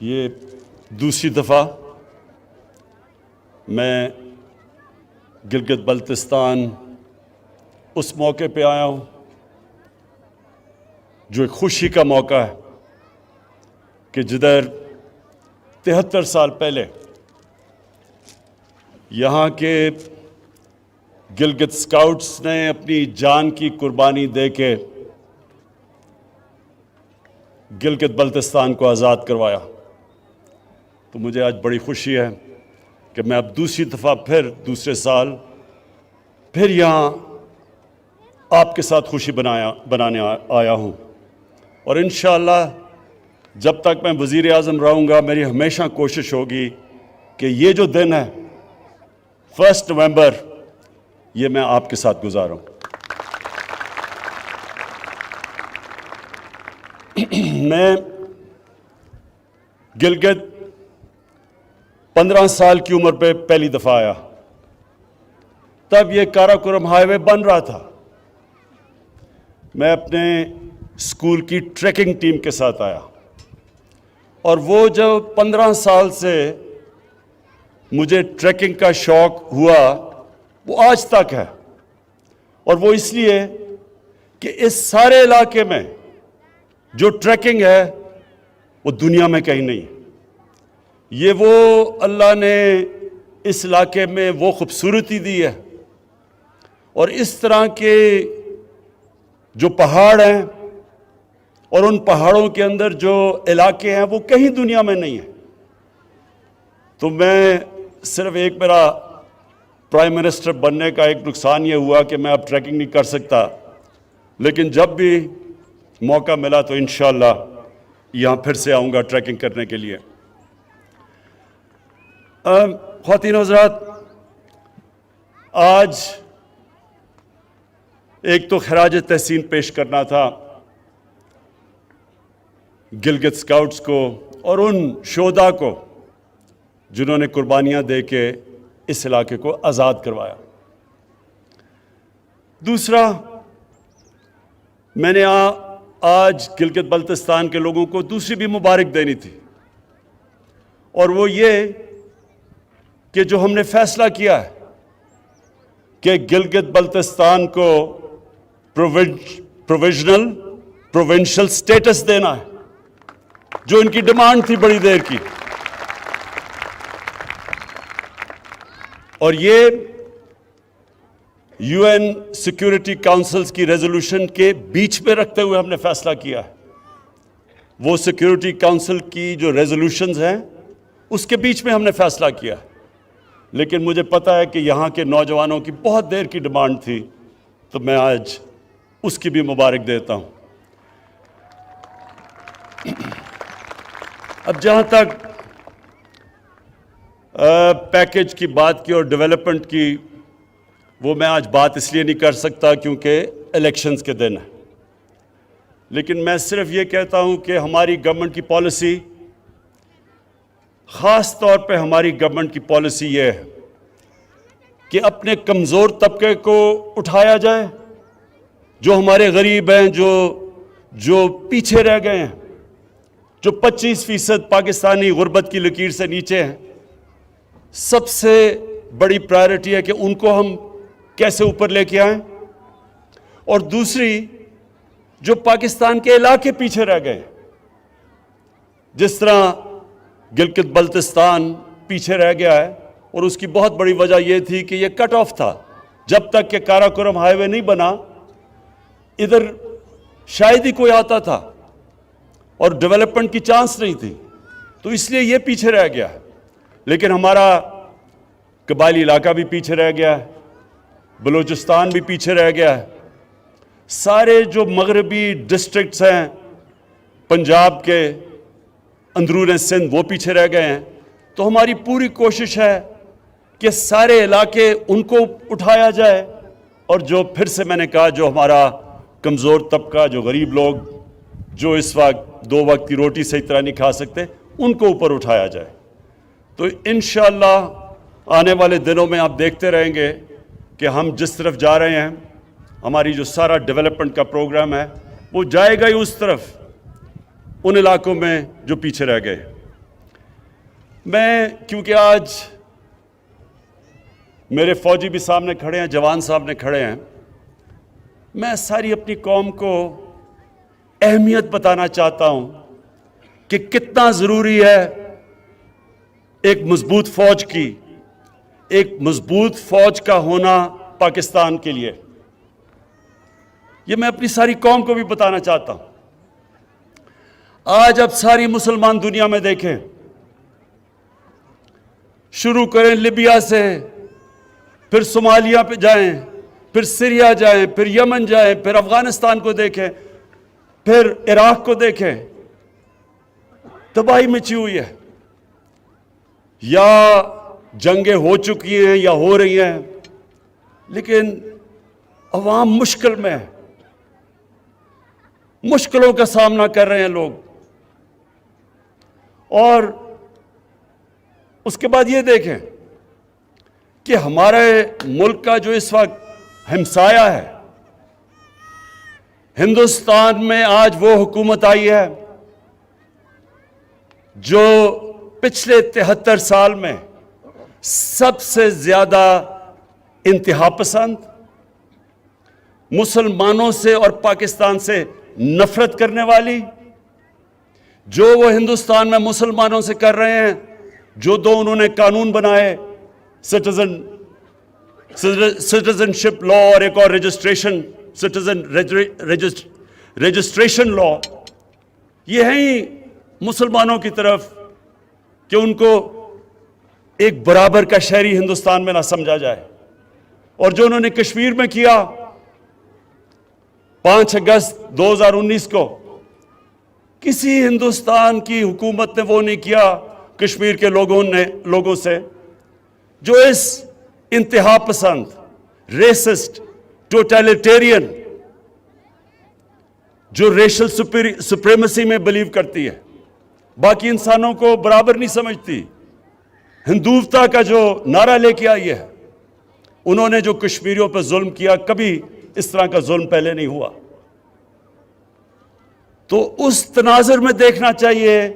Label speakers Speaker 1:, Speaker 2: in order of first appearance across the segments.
Speaker 1: ये दूसरी दफ़ा मैं गिलगित बल्तिस्तान उस मौके पे आया हूँ जो एक खुशी का मौका है कि जिधर 73 साल पहले यहाँ के गिलगित स्काउट्स ने अपनी जान की कुर्बानी दे के गिलगित बल्तिस्तान को आज़ाद करवाया। तो मुझे आज बड़ी खुशी है कि मैं अब दूसरी दफ़ा फिर दूसरे साल फिर यहाँ आपके साथ खुशी बनाने आया हूँ। और इंशाअल्लाह जब तक मैं वज़ीर आज़म रहूँगा मेरी हमेशा कोशिश होगी कि ये जो दिन है 1 नवंबर ये मैं आपके साथ गुजारूँ। मैं गिलगित 15 साल की उम्र पे पहली दफ़ा आया, तब ये काराकोरम हाईवे बन रहा था। मैं अपने स्कूल की ट्रैकिंग टीम के साथ आया और वो जो 15 साल से मुझे ट्रैकिंग का शौक़ हुआ वो आज तक है। और वो इसलिए कि इस सारे इलाके में जो ट्रैकिंग है वो दुनिया में कहीं नहीं है। ये वो अल्लाह ने इस इलाके में वो खूबसूरती दी है और इस तरह के जो पहाड़ हैं और उन पहाड़ों के अंदर जो इलाके हैं वो कहीं दुनिया में नहीं है। तो मैं सिर्फ एक मेरा प्राइम मिनिस्टर बनने का एक नुकसान ये हुआ कि मैं अब ट्रैकिंग नहीं कर सकता, लेकिन जब भी मौका मिला तो इंशाअल्लाह यहाँ फिर से आऊँगा ट्रैकिंग करने के लिए। ख़वातीन हज़रात, आज एक तो खराज तहसीन पेश करना था गिलगित स्काउट्स को और उन शोधा को जिन्होंने कुर्बानियाँ दे के इस इलाके को आज़ाद करवाया। दूसरा, मैंने आज गिलगित बल्तिस्तान के लोगों को दूसरी भी मुबारक देनी थी और वो ये कि जो हमने फैसला किया है कि गिलगित बल्तिस्तान को प्रोविंशियल स्टेटस देना है, जो इनकी डिमांड थी बड़ी देर की। और ये यूएन सिक्योरिटी काउंसिल्स की रेजोल्यूशन के बीच में रखते हुए हमने फैसला किया है। वो सिक्योरिटी काउंसिल की जो रेजोल्यूशंस हैं उसके बीच में हमने फैसला किया है, लेकिन मुझे पता है कि यहाँ के नौजवानों की बहुत देर की डिमांड थी, तो मैं आज उसकी भी मुबारक देता हूँ। अब जहाँ तक पैकेज की बात की और डेवलपमेंट की, वो मैं आज बात इसलिए नहीं कर सकता क्योंकि इलेक्शंस के दिन है, लेकिन मैं सिर्फ ये कहता हूँ कि हमारी गवर्नमेंट की पॉलिसी, ख़ास तौर पे हमारी गवर्नमेंट की पॉलिसी ये है कि अपने कमज़ोर तबके को उठाया जाए, जो हमारे गरीब हैं, जो पीछे रह गए हैं, जो 25% पाकिस्तानी गुर्बत की लकीर से नीचे हैं। सबसे बड़ी प्रायोरिटी है कि उनको हम कैसे ऊपर लेके आएं। और दूसरी, जो पाकिस्तान के इलाके पीछे रह गए, जिस तरह गिलगित बल्तिस्तान पीछे रह गया है, और उसकी बहुत बड़ी वजह यह थी कि यह कट ऑफ था। जब तक कि काराकोरम हाईवे नहीं बना, इधर शायद ही कोई आता था और डेवलपमेंट की चांस नहीं थी, तो इसलिए यह पीछे रह गया है। लेकिन हमारा कबायली इलाका भी पीछे रह गया है, बलूचिस्तान भी पीछे रह गया है, सारे जो मगरबी डिस्ट्रिक्ट्स हैं पंजाब के अंदरून सिंध वो पीछे रह गए हैं। तो हमारी पूरी कोशिश है कि सारे इलाके उनको उठाया जाए और जो फिर से मैंने कहा, जो हमारा कमज़ोर तबका, जो गरीब लोग, जो इस वक्त 2 वक्त की रोटी सही तरह नहीं खा सकते, उनको ऊपर उठाया जाए। तो इंशाअल्लाह आने वाले दिनों में आप देखते रहेंगे कि हम जिस तरफ जा रहे हैं, हमारी जो सारा डेवलपमेंट का प्रोग्राम है वो जाएगा ही उस तरफ, उन इलाकों में जो पीछे रह गए। मैं, क्योंकि आज मेरे फौजी भी सामने खड़े हैं, जवान सामने खड़े हैं, मैं सारी अपनी कौम को अहमियत बताना चाहता हूं कि कितना ज़रूरी है एक मजबूत फौज की, एक मजबूत फौज का होना पाकिस्तान के लिए। ये मैं अपनी सारी कौम को भी बताना चाहता हूं। आज अब सारी मुसलमान दुनिया में देखें, शुरू करें लिबिया से, फिर सोमालिया पे जाएं, फिर सीरिया जाएं, फिर यमन जाएं, फिर अफगानिस्तान को देखें, फिर इराक को देखें, तबाही मची हुई है। या जंगें हो चुकी हैं या हो रही हैं, लेकिन अवाम मुश्किल में है, मुश्किलों का सामना कर रहे हैं लोग। और उसके बाद ये देखें कि हमारे मुल्क का जो इस वक्त हमसाया है, हिंदुस्तान में आज वो हुकूमत आई है जो पिछले 73 साल में सबसे ज्यादा इंतहा पसंद, मुसलमानों से और पाकिस्तान से नफरत करने वाली, जो वो हिंदुस्तान में मुसलमानों से कर रहे हैं, जो दो उन्होंने कानून बनाए, सिटीजनशिप लॉ और एक और रजिस्ट्रेशन लॉ, ये है ही मुसलमानों की तरफ कि उनको एक बराबर का शहरी हिंदुस्तान में ना समझा जाए। और जो उन्होंने कश्मीर में किया 5 अगस्त 2019 को, किसी हिंदुस्तान की हुकूमत ने वो नहीं किया कश्मीर के लोगों से, जो इस इंतहा पसंद, रेसिस्ट, टोटलिटेरियन, जो रेशल सुप्रीमेसी में बिलीव करती है, बाकी इंसानों को बराबर नहीं समझती, हिंदुत्वता का जो नारा लेके आई है, उन्होंने जो कश्मीरियों पर जुल्म किया, कभी इस तरह का जुल्म पहले नहीं हुआ। तो उस तनाजुर में देखना चाहिए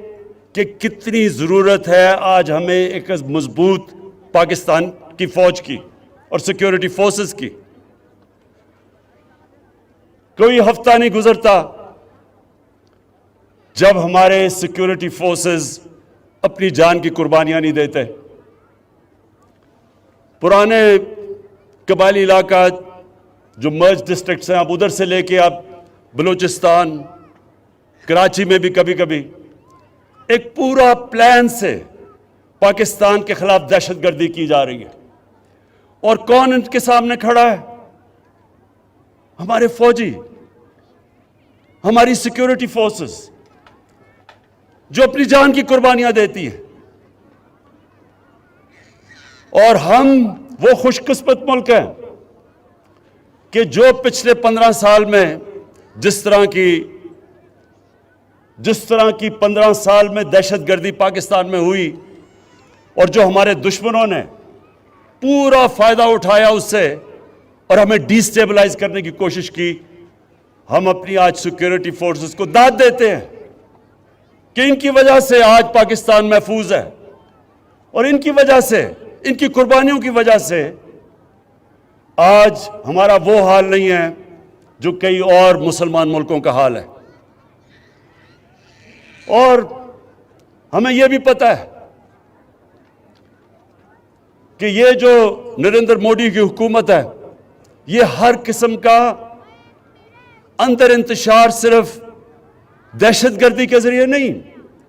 Speaker 1: कि कितनी ज़रूरत है आज हमें एक मजबूत पाकिस्तान की फौज की और सिक्योरिटी फोर्सेस की। कोई हफ्ता नहीं गुजरता जब हमारे सिक्योरिटी फोर्सेस अपनी जान की कुर्बानियां नहीं देते। पुराने कबायली इलाका जो मर्ज डिस्ट्रिक्ट्स हैं, अब उधर से लेके अब बलूचिस्तान, कराची में भी कभी कभी एक पूरा प्लान से पाकिस्तान के खिलाफ दहशतगर्दी की जा रही है। और कौन इनके सामने खड़ा है? हमारे फौजी, हमारी सिक्योरिटी फोर्सेस, जो अपनी जान की कुर्बानियां देती है। और हम वो खुशकिस्मत मुल्क हैं कि जो पिछले 15 साल में जिस तरह की 15 साल में दहशतगर्दी पाकिस्तान में हुई, और जो हमारे दुश्मनों ने पूरा फायदा उठाया उससे और हमें डिस्टेबलाइज करने की कोशिश की, हम अपनी आज सिक्योरिटी फोर्सेस को दाद देते हैं कि इनकी वजह से आज पाकिस्तान महफूज है, और इनकी वजह से, इनकी कुर्बानियों की वजह से आज हमारा वो हाल नहीं है जो कई और मुसलमान मुल्कों का हाल है। और हमें यह भी पता है कि ये जो नरेंद्र मोदी की हुकूमत है, ये हर किस्म का अंदर इंतशार सिर्फ दहशतगर्दी के जरिए नहीं,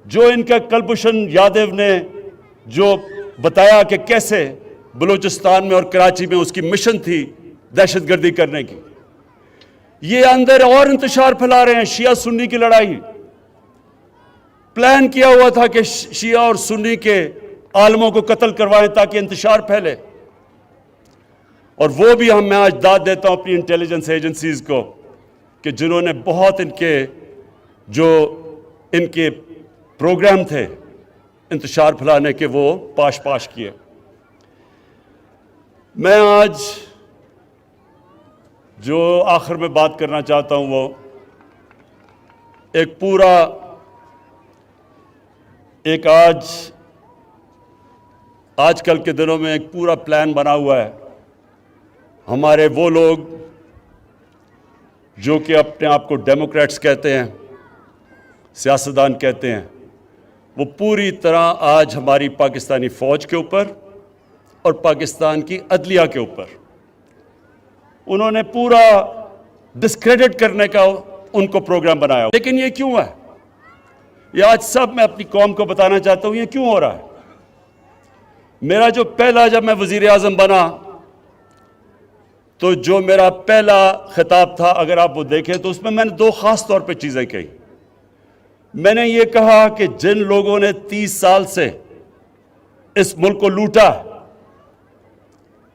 Speaker 1: जो इनका कुलभूषण यादव ने जो बताया कि कैसे बलूचिस्तान में और कराची में उसकी मिशन थी दहशतगर्दी करने की, ये अंदर और इंतशार फैला रहे हैं। शिया सुन्नी की लड़ाई प्लान किया हुआ था कि शिया और सुन्नी के आलमों को कत्ल करवाएं ताकि इंतशार फैले। और वो भी मैं आज दाद देता हूं अपनी इंटेलिजेंस एजेंसीज को कि जिन्होंने बहुत इनके प्रोग्राम थे इंतशार फैलाने के, वो पाश किए। मैं आज जो आखिर में बात करना चाहता हूं वो एक आज आजकल के दिनों में एक पूरा प्लान बना हुआ है। हमारे वो लोग जो कि अपने आप को डेमोक्रेट्स कहते हैं, सियासतदान कहते हैं, वो पूरी तरह आज हमारी पाकिस्तानी फ़ौज के ऊपर और पाकिस्तान की अदलिया के ऊपर उन्होंने पूरा डिस्क्रेडिट करने का उनको प्रोग्राम बनाया। लेकिन ये क्यों है? ये आज सब मैं अपनी कौम को बताना चाहता हूँ ये क्यों हो रहा है। मेरा जो पहला, जब मैं वज़ीर आज़म बना तो जो मेरा पहला खिताब था, अगर आप वो देखें तो उसमें मैंने दो ख़ास तौर पे चीज़ें कही। मैंने ये कहा कि जिन लोगों ने 30 साल से इस मुल्क को लूटा,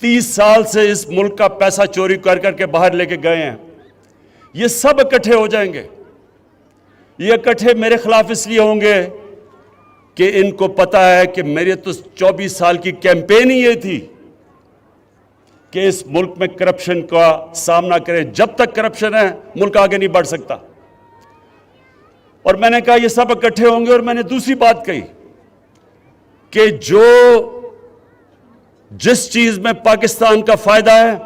Speaker 1: 30 साल से इस मुल्क का पैसा चोरी कर करके बाहर लेके गए हैं, ये सब इकट्ठे हो जाएंगे। ये इकट्ठे मेरे खिलाफ इसलिए होंगे कि इनको पता है कि मेरे तो 24 साल की कैंपेन ही ये थी कि इस मुल्क में करप्शन का सामना करें। जब तक करप्शन है मुल्क आगे नहीं बढ़ सकता। और मैंने कहा ये सब इकट्ठे होंगे। और मैंने दूसरी बात कही कि जिस चीज में पाकिस्तान का फायदा है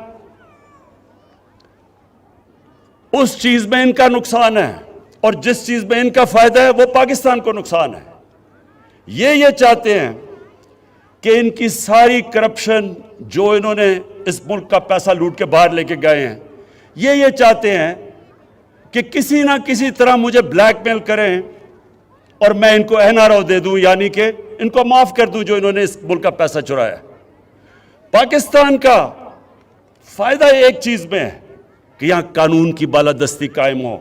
Speaker 1: उस चीज में इनका नुकसान है, और जिस चीज में इनका फायदा है वो पाकिस्तान को नुकसान है। ये चाहते हैं कि इनकी सारी करप्शन जो इन्होंने इस मुल्क का पैसा लूट के बाहर लेके गए हैं, ये चाहते हैं कि किसी ना किसी तरह मुझे ब्लैकमेल करें और मैं इनको एनआरओ दे दूं, यानी कि इनको माफ कर दूं जो इन्होंने इस मुल्क का पैसा चुराया। पाकिस्तान का फायदा एक चीज में है कि यहां कानून की बालादस्ती कायम हो,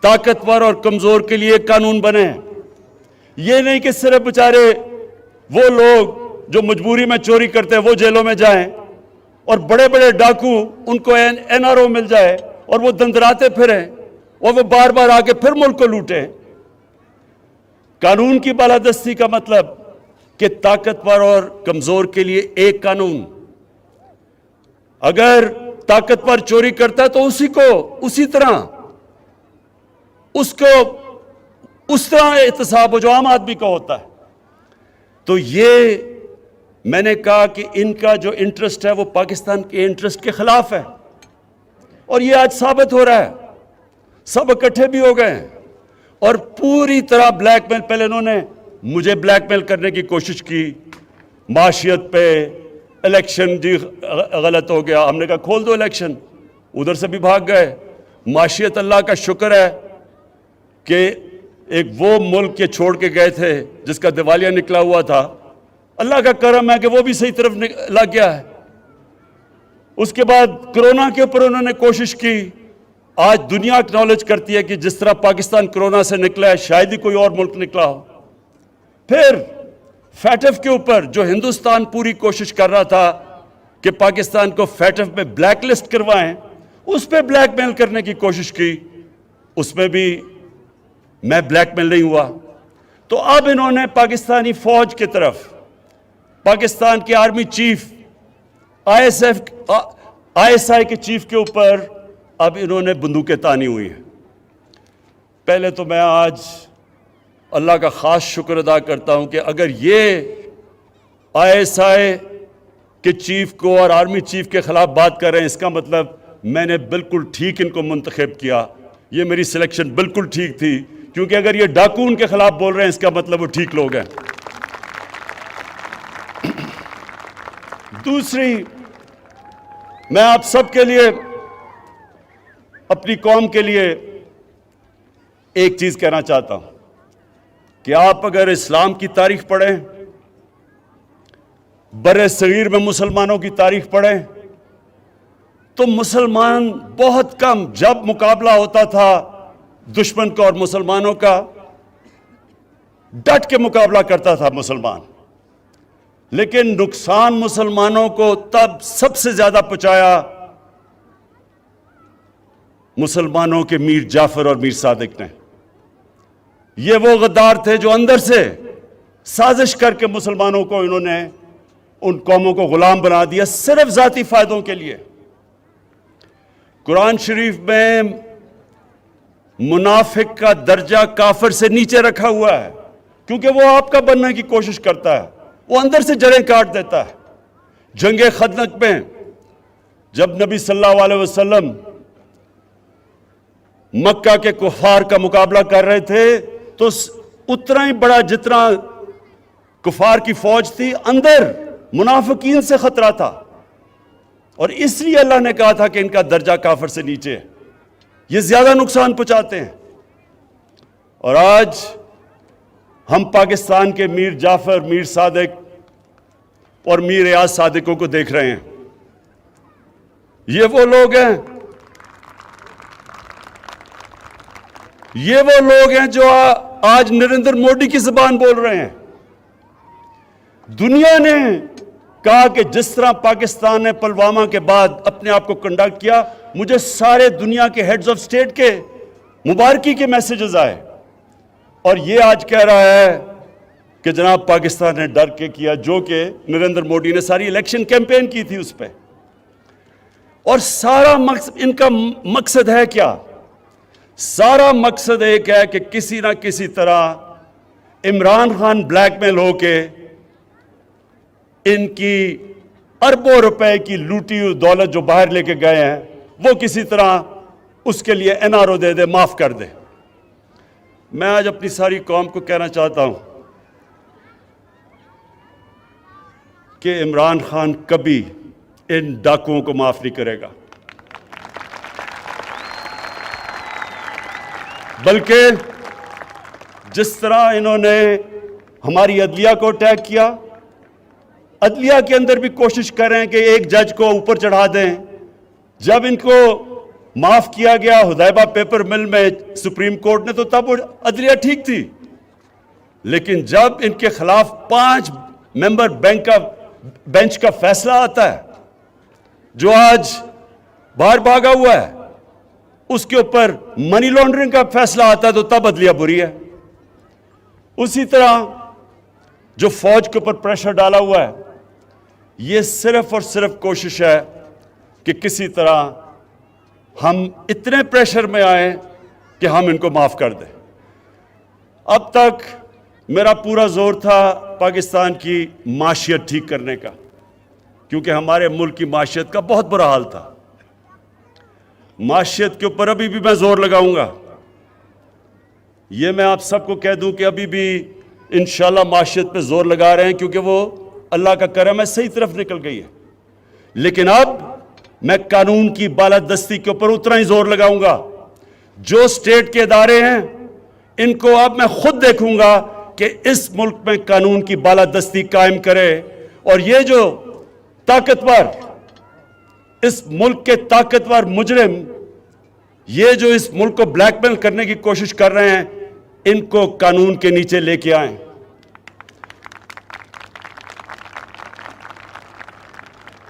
Speaker 1: ताकतवर और कमजोर के लिए कानून बने। ये नहीं कि सिर्फ बेचारे वो लोग जो मजबूरी में चोरी करते हैं वो जेलों में जाएं और बड़े बड़े डाकू उनको एनआरओ मिल जाए और वो दंदराते फिरें और वो बार बार आके फिर मुल्क को लूटें। कानून की बालादस्ती का मतलब कि ताकतवर और कमजोर के लिए एक कानून। अगर ताकतवर चोरी करता है तो उसी तरह उसको उस तरह एहतसाब हो जो आम आदमी का होता है। तो ये मैंने कहा कि इनका जो इंटरेस्ट है वो पाकिस्तान के इंटरेस्ट के खिलाफ है, और ये आज साबित हो रहा है। सब इकट्ठे भी हो गए हैं और पूरी तरह ब्लैकमेल। पहले इन्होंने मुझे ब्लैकमेल करने की कोशिश की, माशियत पे, इलेक्शन जी गलत हो गया, हमने कहा खोल दो इलेक्शन, उधर से भी भाग गए। माशियत, अल्लाह का शुक्र है कि एक वो मुल्क के छोड़ के गए थे जिसका दिवालिया निकला हुआ था, अल्लाह का करम है कि वो भी सही तरफ लग गया है। उसके बाद कोरोना के ऊपर उन्होंने कोशिश की। आज दुनिया एक्नॉलेज करती है कि जिस तरह पाकिस्तान कोरोना से निकला है शायद ही कोई और मुल्क निकला हो। फिर फैटफ के ऊपर जो हिंदुस्तान पूरी कोशिश कर रहा था कि पाकिस्तान को फैटफ में ब्लैकलिस्ट करवाएं, उस पर ब्लैकमेल करने की कोशिश की, उसमें भी मैं ब्लैकमेल नहीं हुआ। तो अब इन्होंने पाकिस्तानी फौज की तरफ, पाकिस्तान के आर्मी चीफ, आईएसआई के चीफ के ऊपर अब इन्होंने बंदूकें तानी हुई हैं। पहले तो मैं आज अल्लाह का ख़ास शुक्र अदा करता हूं कि अगर ये आईएसआई के चीफ को और आर्मी चीफ के खिलाफ बात कर रहे हैं, इसका मतलब मैंने बिल्कुल ठीक इनको मुंतखब किया। ये मेरी सिलेक्शन बिल्कुल ठीक थी, क्योंकि अगर ये डाकू उनके खिलाफ बोल रहे हैं इसका मतलब वो ठीक लोग हैं। दूसरी, मैं आप सबके लिए, अपनी कौम के लिए एक चीज कहना चाहता हूं कि आप अगर इस्लाम की तारीख पढ़ें, बर्रे सगीर में मुसलमानों की तारीख पढ़ें, तो मुसलमान बहुत कम, जब मुकाबला होता था दुश्मन का और मुसलमानों का, डट के मुकाबला करता था मुसलमान। लेकिन नुकसान मुसलमानों को तब सबसे ज्यादा पहुंचाया मुसलमानों के मीर जाफर और मीर सादिक ने। ये वो गद्दार थे जो अंदर से साजिश करके मुसलमानों को, इन्होंने उन कौमों को गुलाम बना दिया सिर्फ जाती फायदों के लिए। कुरान शरीफ में मुनाफिक का दर्जा काफिर से नीचे रखा हुआ है, क्योंकि वो आपका बनने की कोशिश करता है, वो अंदर से जड़ें काट देता है। जंगे खंदक में जब नबी सल्लल्लाहु अलैहि वसल्लम मक्का के कुफार का मुकाबला कर रहे थे तो उतना ही बड़ा जितना कुफार की फौज थी, अंदर मुनाफिकीन से खतरा था, और इसलिए अल्लाह ने कहा था कि इनका दर्जा काफिर से नीचे है, ये ज्यादा नुकसान पहुंचाते हैं। और आज हम पाकिस्तान के मीर जाफर, मीर सादिक और मीर रियाज सादिकों को देख रहे हैं। ये वो लोग हैं, ये वो लोग हैं जो आज नरेंद्र मोदी की जुबान बोल रहे हैं। दुनिया ने कहा कि जिस तरह पाकिस्तान ने पुलवामा के बाद अपने आप को कंडक्ट किया, मुझे सारे दुनिया के हेड्स ऑफ स्टेट के मुबारकी के मैसेजेस आए, और ये आज कह रहा है कि जनाब पाकिस्तान ने डर के किया, जो कि नरेंद्र मोदी ने सारी इलेक्शन कैंपेन की थी उस पर। और सारा मकसद, इनका मकसद है क्या? सारा मकसद एक है कि किसी ना किसी तरह इमरान खान ब्लैकमेल होके इनकी अरबों रुपए की लूटी हुई दौलत जो बाहर लेके गए हैं, वो किसी तरह उसके लिए एनआरओ दे दे, माफ कर दे। मैं आज अपनी सारी कौम को कहना चाहता हूं कि इमरान खान कभी इन डाकुओं को माफ नहीं करेगा, बल्कि जिस तरह इन्होंने हमारी अदलिया को अटैक किया, अदलिया के अंदर भी कोशिश कर रहे हैं कि एक जज को ऊपर चढ़ा दें। जब इनको माफ किया गया हुदैबा पेपर मिल में सुप्रीम कोर्ट ने, तो तब अदलिया ठीक थी, लेकिन जब इनके खिलाफ 5 मेंबर बेंच का फैसला आता है जो आज बाहर भागा हुआ है, उसके ऊपर मनी लॉन्ड्रिंग का फैसला आता है, तो तब अदलिया बुरी है। उसी तरह जो फौज के ऊपर प्रेशर डाला हुआ है, ये सिर्फ और सिर्फ कोशिश है कि किसी तरह हम इतने प्रेशर में आए कि हम इनको माफ कर दें। अब तक मेरा पूरा जोर था पाकिस्तान की माशियत ठीक करने का, क्योंकि हमारे मुल्क की माशियत का बहुत बुरा हाल था। माशियत के ऊपर अभी भी मैं जोर लगाऊंगा। ये मैं आप सबको कह दूं कि अभी भी इंशाल्लाह माशियत पे जोर लगा रहे हैं, क्योंकि वो अल्लाह का करम है, सही तरफ निकल गई है। लेकिन अब मैं कानून की बालादस्ती के ऊपर उतना ही जोर लगाऊंगा। जो स्टेट के इदारे हैं, इनको अब मैं खुद देखूंगा कि इस मुल्क में कानून की बालादस्ती कायम करे, और ये जो ताकतवर, इस मुल्क के ताकतवर मुजरिम, ये जो इस मुल्क को ब्लैकमेल करने की कोशिश कर रहे हैं, इनको कानून के नीचे लेके आए।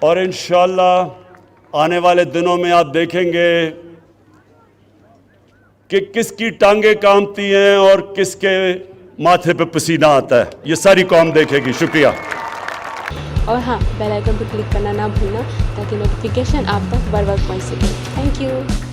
Speaker 1: और इंशाअल्लाह आने वाले दिनों में आप देखेंगे कि किसकी टांगे कांपती हैं और किसके माथे पे पसीना आता है। ये सारी कौम देखेगी। शुक्रिया।
Speaker 2: और हाँ, बेल आइकन पर क्लिक करना ना भूलना, ताकि नोटिफिकेशन आप तक बर वक्त पहुंच सके। Thank you.